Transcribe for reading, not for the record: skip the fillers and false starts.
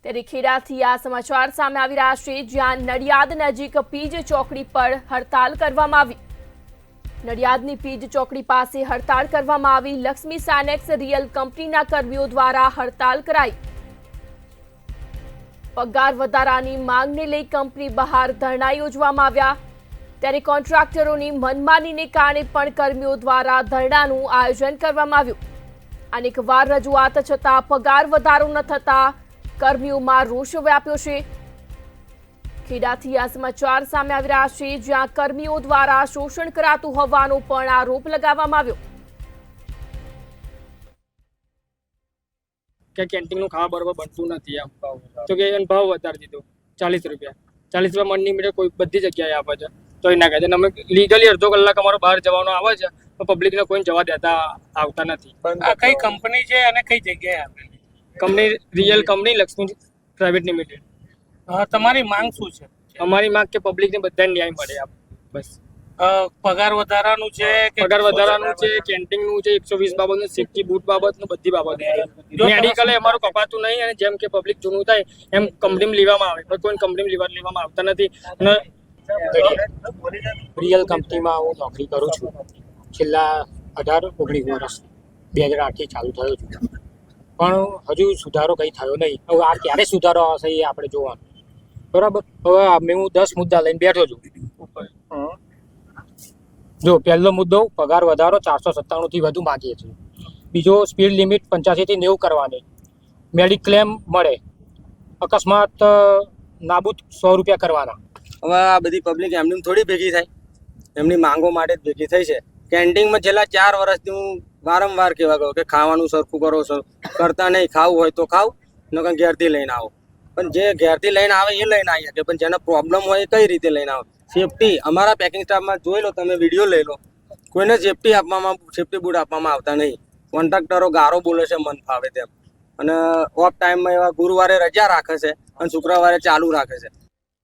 ત્યારે ખેડાથી આ સમાચાર સામે આવી રહ્યા છે, જ્યાં નડિયાદ નજીક પીજ ચોકડી પર હડતાલ કરવામાં આવી। નડિયાદની પીજ ચોકડી પાસે હડતાલ કરવામાં આવી। લક્ષ્મી સાનેક્સ રિયલ કંપનીના કર્મીઓ દ્વારા હડતાલ કરાઈ। પગાર વધારાની માંગને લઈ કંપની બહાર ધરણા યોજવામાં આવ્યા। ત્યારે કોન્ટ્રાક્ટરોની મનમાનીને કારણે પણ કર્મીઓ દ્વારા ધરણાનું આયોજન કરવામાં આવ્યું। અનેકવાર રજૂઆત છતાં પગાર વધારો ન થતા કર્મીઓમાં રોષ વ્યાપ્યો છે। ખેડાથી આ સમાચાર સામે આવી રહ્યા છે, જ્યાં કર્મીઓ દ્વારા શોષણ કરાતું હોવાનો પણ આરોપ લગાવવામાં આવ્યો। કે કેન્ટીનનું ખાવા બરોબર બનતું નથી આમ તો કે એનો ભાવ વધારી દીધો 40 રૂપિયા 40 રૂપિયા મણની મીટર કોઈ બધી જગ્યાએ આપે છે તો એના કહે છે અમે લીગલી અડધો કલાક અમારો બહાર જવાનો આવે છે તો પબ્લિકને કોઈ જવા દેતા આવતા નથી। આ કઈ કંપની છે અને કઈ જગ્યાએ આપે? Company real company Lakshmi private limited. તમારી માંગ શું છે? અમારી માંગ કે પબ્લિકને બધાને ન્યાય મળે બસ। પગાર વધારાનું છે કે પગાર વધારાનું છે, કેન્ટીનનું છે, 120 બાબતનું, સેફટી બૂટ બાબતનું, બધી બાબત। મેડિકલ અમારું કપાતું નહીં અને જેમ કે પબ્લિક જૂનું થાય એમ કંપનીમાં લેવામાં આવે પણ કોઈ કંપનીમાં લેવામાં આવતા નથી। અને રિયલ કંપનીમાં હું નોકરી કરું છું। છેલ્લા 18-19 વર્ષ 2008થી ચાલુ થયો છું, પણ હજુ સુધારો કંઈ થયો નહીં। હવે આ ક્યારે સુધારો આવશે એ આપણે જોવાનું, બરાબર। હવે હું 10 મુદ્દા લઈને બેઠો છું। જો પહેલો મુદ્દો પગાર વધારો 497થી વધુ માંગીએ છીએ। બીજો સ્પીડ લિમિટ 85થી 90 કરવાની। મેડિક્લેમ મળે। અકસ્માત નાબૂદ 100 રૂપિયા કરવાના। હવે આ બધી પબ્લિક એમની થોડી ભેગી થાય, એમની માંગો માટે જ ભેગી થઈ છે। કેન્ટીનમાં છેલ્લા 4 વર્ષથી હું વારંવાર કહેવા ગયો કે ખાવાનું સરખું કરો, કરતા નહીં। ખાવું હોય તો ખાવ, નકર ઘેરથી લઈને આવો। પણ જે ઘેરથી લઈને આવે એ લઈને આવી શકે, પણ જેનો પ્રોબ્લેમ હોય એ કઈ રીતે લઈને આવે? સેફટી અમારા પેકિંગ સ્ટાફમાં જોઈ લો, તમે વિડીયો લઈ લો, કોઈને સેફટી બૂટ આપવામાં આવતા નહીં। કોન્ટ્રાક્ટરો ગારો બોલે છે મન ફાવે તેમ, અને ઓફ ટાઈમમાં એવા ગુરુવારે રજા રાખે છે અને શુક્રવારે ચાલુ રાખે છે।